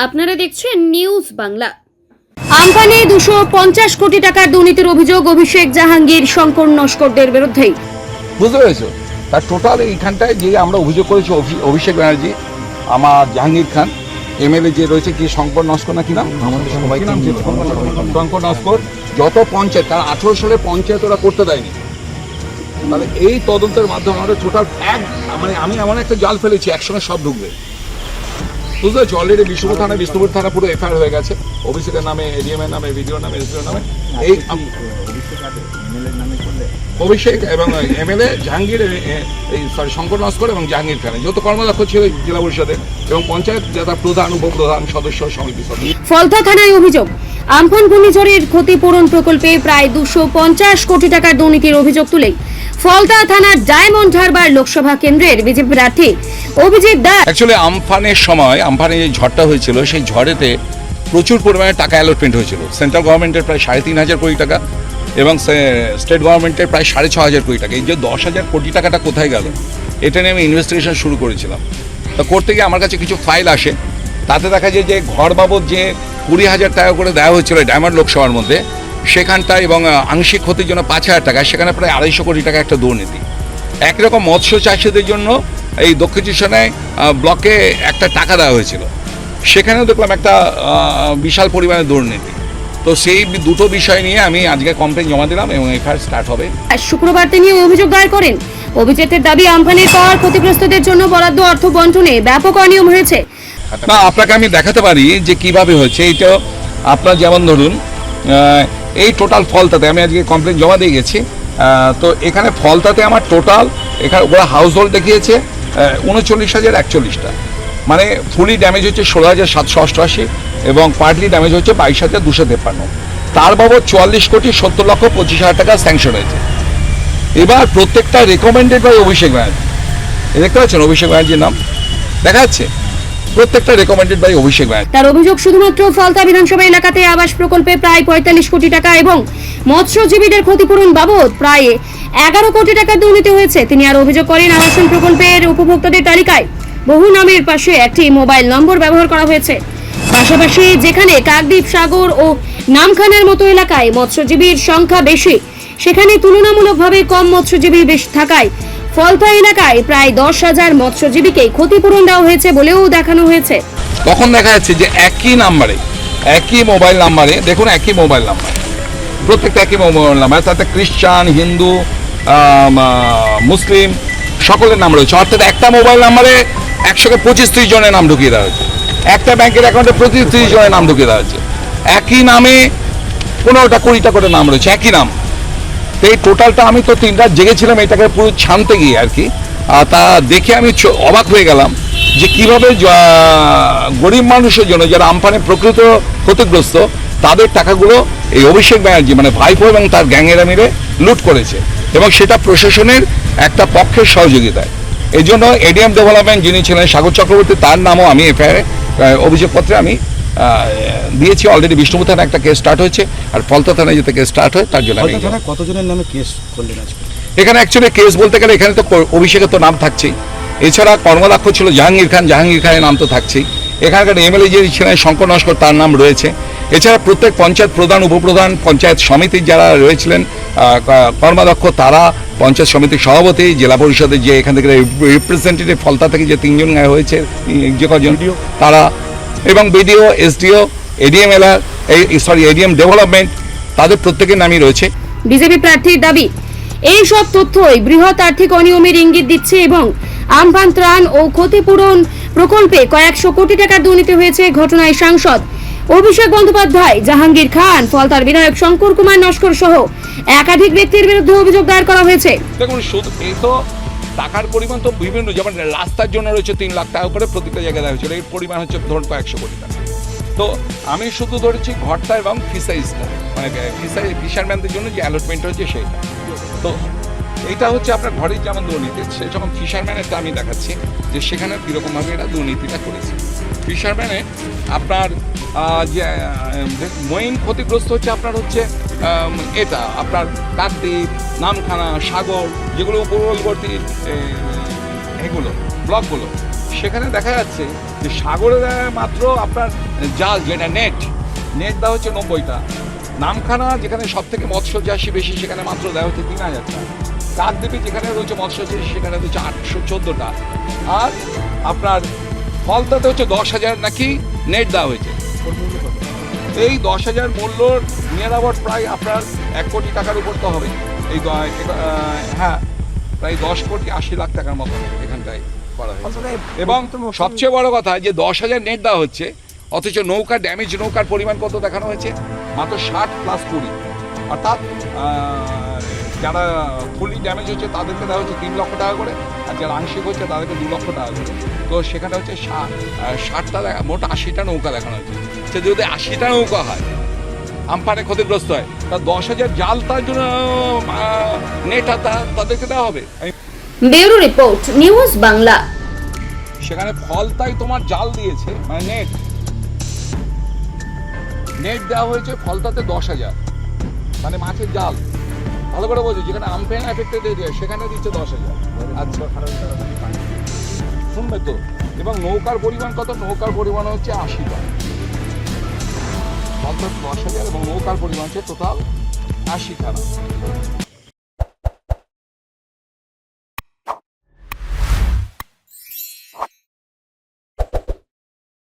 আপনারা দেখছেন নিউজ বাংলা। আমফানে 250 কোটি টাকার দুর্নীতির অভিযোগ অভিষেক জাহাঙ্গীর শঙ্কর নস্করদের বিরুদ্ধে। বুঝতে পেরেছো? তার টোটাল এইখানটায় যে আমরা অভিযোগ করেছি অভিষেক ব্যানার্জি, আমার জাহাঙ্গীর খান, এমএলএ যে রয়েছে কি শঙ্কর নস্কর না কি নাম, শঙ্কর নস্কর, যত পঞ্চায়েত, তার 18 সালে পঞ্চায়েত ওরা করতে দেয়নি। তাহলে এই তদন্তের মাধ্যমে আমরা টোটাল মানে আমি এমন একটা জাল ফেলেছি, একসঙ্গে সব ঢুকবে। বুঝতে পারছি? অলরেডি বিষ্ণুপুর থানা পুরো এফআইআর হয়ে গেছে অভিষেকের নামে, এডিএম এর নামে, ভিডিও নামে, এসডিও নামে। এই অভিষেক এবং এমএলএ জাহাঙ্গীর, শঙ্কর নস্কর এবং জাহাঙ্গীর খানের যত কর্মদক্ষ ছিল জেলা পরিষদের এবং পঞ্চায়েত যারা প্রধান, উপপ্রধান, সদস্য, সমিতি সদস্য। ফলতা থানায় অভিযোগ, আমফান ঘূর্ণিঝড়ের ক্ষতিপূরণ প্রকল্পে প্রায় 250 কোটি টাকার দুর্নীতির অভিযোগ তুলে ফলতা থানার ডায়মন্ড হারবার লোকসভা কেন্দ্রের বিজেপি প্রার্থী অভিজিৎ দাস। অ্যাকচুয়ালি আমফানের সময়, আমফানে যে ঝড়টা হয়েছিল সেই ঝড়েতে প্রচুর পরিমাণে টাকা অ্যালটমেন্ট হয়েছিল। সেন্ট্রাল গভর্নমেন্টের প্রায় 3,500 কোটি টাকা এবং স্টেট গভর্নমেন্টের প্রায় 6,500 কোটি টাকা। এই যে 10,000 কোটি টাকাটা কোথায় গেল, এটা নিয়ে আমি ইনভেস্টিগেশন শুরু করেছিলাম। তো করতে গিয়ে আমার কাছে কিছু ফাইল আসে, তাতে দেখা যায় যে ঘর বাবদ যে 20,000 টাকা করে দেওয়া হয়েছিল ডায়মন্ড লোকসভার মধ্যে, সেখানটা এবং আংশিক ক্ষতির জন্য 5,000 টাকা, সেখানে প্রায় 250 কোটি টাকা একটা দুর্নীতি। একই রকম মৎস্য চাষিদের জন্য এই দক্ষিণ চব্বিশ ব্লকে একটা টাকা দেওয়া হয়েছিল, সেখানেও দেখলাম একটা বিশাল পরিমাণে দুর্নীতি। তো সেই দুটো বিষয় নিয়ে আমি আজকে কমপ্লেন জমা দিলাম এবং এফআইআর স্টার্ট হবে। শুক্রবার তিনি অভিযোগ দায়ের করেন। অভিজিতের দাবি, আমফানের পর ক্ষতিগ্রস্তদের জন্য বরাদ্দ অর্থ বন্টনে ব্যাপক অনিয়ম হয়েছে। না, আপনাকে আমি দেখাতে পারি যে কিভাবে হয়েছে। এইটা আপনার যেমন ধরুন, এই টোটাল ফলতাতে আমি আজকে কমপ্লেন জমা দিয়ে গেছি। তো এখানে ফলতাতে আমার টোটাল, এখানে ওরা হাউস হোল্ড দেখিয়েছে 39,041টা, মানে ফুলি ড্যামেজ হচ্ছে 16,788 এবং পার্টলি ড্যামেজ হচ্ছে 22,253। তার বাবদ 44,70,25,000 টাকা স্যাংশন হয়েছে। এবার প্রত্যেকটা রেকমেন্ডেড বাই অভিষেক ব্যানার্জি, দেখতে পাচ্ছেন অভিষেক ব্যানার্জির নাম দেখা যাচ্ছে, প্রত্যেকটা রেকমেন্ডেড বাই অভিষেক ব্যানার্জি। তার অভিযোগ, শুধুমাত্র ফলতা বিধানসভা এলাকাতে আবাস প্রকল্পে প্রায় 45 কোটি টাকা এবং মৎস্যজীবীদের ক্ষতিপূরণ বাবদ প্রায় 11 কোটি টাকা দুর্নীতি হয়েছে। তিনি আর অভিযোগ করেন, আবাসন প্রকল্পের উপভোক্তাদের তালিকায় বহু নামের পাশে একটি মোবাইল নম্বর ব্যবহার করা হয়েছে। পাশাপাশি যেখানে কাকদ্বীপ, সাগর ও নামখানার মতো এলাকায় মৎস্যজীবীর সংখ্যা বেশি, সেখানে তুলনামূলকভাবে কম মৎস্যজীবী বেশি থাকায় ফলতা এলাকায় প্রায় 10,000 মৎস্যজীবীকে ক্ষতিপূরণ দেওয়া হয়েছে বলেও দেখানো হয়েছে। তখন দেখা যাচ্ছে যে একই নাম্বারে, একই মোবাইল নাম্বারে, দেখুন একই মোবাইল নাম্বার, প্রত্যেকটা একই মোবাইল নাম্বার, তাতে খ্রিস্টান, হিন্দু, মুসলিম সকলের নাম রয়েছে। অর্থাৎ একটা মোবাইল নাম্বারে 125-30 জনের নাম ঢুকিয়ে দেওয়া হয়েছে, একটা ব্যাংকের অ্যাকাউন্টে প্রতি 30 জনের নাম ঢুকিয়ে দেওয়া হয়েছে। একই নামে 15টা-20টা করে নাম রয়েছে, একই নাম। তো এই টোটালটা আমি তো 3 রাত জেগেছিলাম এটাকে পুরো ছানতে গিয়ে আর কি। তা দেখে আমি অবাক হয়ে গেলাম যে কিভাবে গরিব মানুষের জন্য যারা আমফানে প্রকৃত ক্ষতিগ্রস্ত, তাদের টাকাগুলো এই অভিষেক ব্যানার্জি মানে ভাইপো এবং তার গ্যাংয়েরা মিলে লুট করেছে, এবং সেটা প্রশাসনের একটা পক্ষের সহযোগিতায়। এই জন্য এডিএম ডেভেলপমেন্ট যিনি ছিলেন সাগর চক্রবর্তী, তার নামও আমি এফআইআর অভিযোগপত্রে আমি দিয়েছি। অলরেডি বিষ্ণুপুর থানায় একটা কেস স্টার্ট হয়েছে, আর ফলতা থানায় যেতে কেস স্টার্ট হয় তার জন্য আমি। কতজনের নামে কেস করলেন আজকে? এখানে অ্যাকচুয়ালি কেস বলতে গেলে এখানে তো অভিষেকের তো নাম থাকছেই, এছাড়া কর্মদক্ষ ছিল জাহাঙ্গীর খান, জাহাঙ্গীর খানের নাম তো থাকছেই। এখানকার এমএলএ যিনি ছিলেন শঙ্কর নস্কর, তার নাম রয়েছে। এছাড়া প্রত্যেক পঞ্চায়েত প্রধান, উপপ্রধান, পঞ্চায়েত সমিতির যারা রয়েছিলেন কর্মদক্ষ, তারা, পঞ্চায়েত সমিতির সভাপতি, জেলা পরিষদের যে এখান থেকে রিপ্রেজেন্টেটিভ ফলতা থেকে যে 3 জন হয়েছে, যে কজন তারা, এবং BDO, SDO, ADM ADM development, তাদের প্রত্যেকের নামই রয়েছে। বিজেপি প্রার্থীর দাবি, এই সব তথ্যই বৃহৎ আর্থিক অনিয়মের ইঙ্গিত দিচ্ছে এবং আমফান ত্রাণ ও ক্ষতিপূরণ প্রকল্পে কয়েকশো কোটি টাকার দুর্নীতি হয়েছে। ঘটনায় সাংসদ অভিষেক বন্দ্যোপাধ্যায়, জাহাঙ্গীর খান, ফলতার বিধায়ক শঙ্কর কুমার নস্কর সহ একাধিক ব্যক্তির বিরুদ্ধে অভিযোগ দায়ের করা হয়েছে। দেখুন, শুধু এই তো টাকার পরিমাণ তো বিভিন্ন, যেমন রাস্তার জন্য রয়েছে 3 লাখ টাকা করে প্রত্যেকটা জায়গায় দেওয়া হয়েছিল, এর পরিমাণ হচ্ছে ধরুন কয়েকশো কোটি টাকা। তো আমি শুধু ধরেছি ঘরটা এবং ফিশারিজটা, মানে ফিশারম্যানদের জন্য যে অ্যালটমেন্ট হচ্ছে সেইটা। তো এইটা হচ্ছে আপনার ঘরের যেমন দুর্নীতি, সে যখন ফিশারম্যানেরটা আমি দেখাচ্ছি যে সেখানে কীরকমভাবে এরা দুর্নীতিটা করেছে। ফিশারম্যানে আপনার যে মেইন ক্ষতিগ্রস্ত হচ্ছে আপনার হচ্ছে এটা আপনার কাকদ্বীপ, নামখানা, সাগর, যেগুলো উপকূলবর্তী এগুলো ব্লকগুলো, সেখানে দেখা যাচ্ছে যে সাগরে দেয় মাত্র আপনার জাল যেটা নেট দেওয়া হচ্ছে 90টা, নামখানা যেখানে সব থেকে মৎস্যচাষী বেশি সেখানে মাত্র দেওয়া হচ্ছে 3000টা, কাকদ্বীপে যেখানে রয়েছে মৎস্যচাষী সেখানে রয়েছে 814টা, আর আপনার ফলতাতে হচ্ছে 10,000 নাকি নেট দেওয়া হয়েছে। এই 10,000 মূল্যর নিয়ার অ্যাবাউট প্রায় আপনার 1 কোটি টাকার উপর তো হবে। এই হ্যাঁ, প্রায় 10 কোটি 80 লাখ টাকার মতো এখানটায় করা হয়েছে। এবং সবচেয়ে বড় কথা যে 10,000 নেট দেওয়া হচ্ছে, অথচ নৌকা ড্যামেজ নৌকার পরিমাণ কত দেখানো হয়েছে? মাত্র 60 প্লাস 20, অর্থাৎ যারা ফুলি ড্যামেজ হচ্ছে তাদেরকে দেওয়া হচ্ছে 3 লক্ষ টাকা করে, আর যারা আংশিক হচ্ছে তাদেরকে 2 লক্ষ টাকা করে। তো সেখানে হচ্ছে 60টা মোট 80টা নৌকা দেখানো হচ্ছে। সে যদি 80টা নৌকা হয়, আমফানে ক্ষতিগ্রস্ত হয়, তা 10,000 জাল তার জন্য নেট তাদেরকে দেওয়া হবে। Bureau report, news Bangla. সেখানে ফলতাই তোমার জাল দিয়েছে, মানে নেট দেওয়া হয়েছে ফলতাতে 10,000, মানে মাছের জাল। ভালো করে বলছি, যেখানে আমফান এফেক্টেড এরিয়া সেখানে দিচ্ছে 10,000। আচ্ছা, শুনবে তো। এবং নৌকার পরিমাণ কত? নৌকার পরিমাণ হচ্ছে 80টা, ফলতা 10,000 এবং নৌকার পরিমাণ হচ্ছে টোটাল 80খানা।